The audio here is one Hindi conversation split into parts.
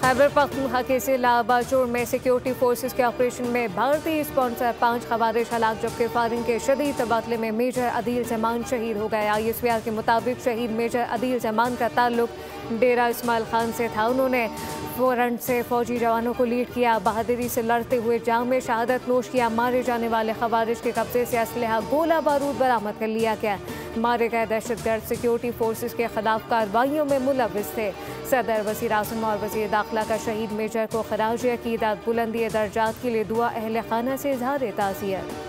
खैबर पख्तूनख्वा के जिला बाजोर में सिक्योरिटी फोर्सेस के ऑपरेशन में भारतीय स्पॉन्सर 5 खवारिश हलाक, जबकि फायरिंग के शदीद तबादले में मेजर अदील जमान शहीद हो गए। ISPR के मुताबिक शहीद मेजर अदील जमान का ताल्लुक डेरा इस्माइल खान से था। उन्होंने फ्रंट से फौजी जवानों को लीड किया, बहादुरी से लड़ते हुए जाम में शहादत नोश किया। मारे जाने वाले खवारिश के कब्जे से असलहा गोला बारूद बरामद कर लिया गया। मारे गए दहशतगर्द सिक्योरिटी फोर्सेस के खिलाफ कार्रवाइयों में मुलविस थे। सदर, वज़ीर आज़म और वज़ीर दाखिला का शहीद मेजर को खराज अक़ीदत, बुलंदी दर्जात के लिए दुआ अहले खाना से इज़हार ताज़ियत।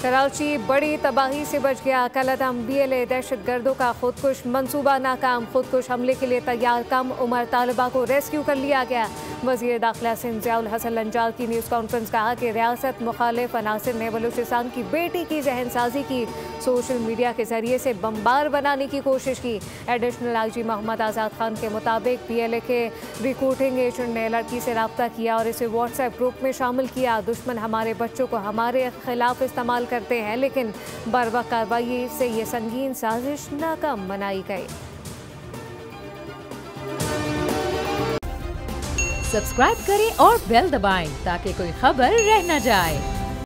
कराची बड़ी तबाही से बच गया। कलदम BLA दहशतगर्दों का खुदकुश मंसूबा नाकाम, खुदकुश हमले के लिए तैयार कम उम्र तालिबा को रेस्क्यू कर लिया गया। वज़ीर दाखिला सिंध ज़ियाउल हसन लंजाल की न्यूज़ कॉन्फ्रेंस कहा कि रियासत मुखालिफ अनासिर ने बलूचिस्तान की बेटी की जहनसाजी की, सोशल मीडिया के जरिए से बमबार बनाने की कोशिश की। एडिशनल IG मोहम्मद आज़ाद खान के मुताबिक BLA के रिक्रूटिंग एजेंट ने लड़की से रब्ता किया और इसे WhatsApp ग्रुप में शामिल किया। दुश्मन हमारे बच्चों को हमारे खिलाफ इस्तेमाल करते हैं, लेकिन बर्वक्त कार्रवाई से ये संगीन साजिश नाकाम बनाई गई। सब्सक्राइब करें और बेल दबाएं ताकि कोई खबर रह न जाए।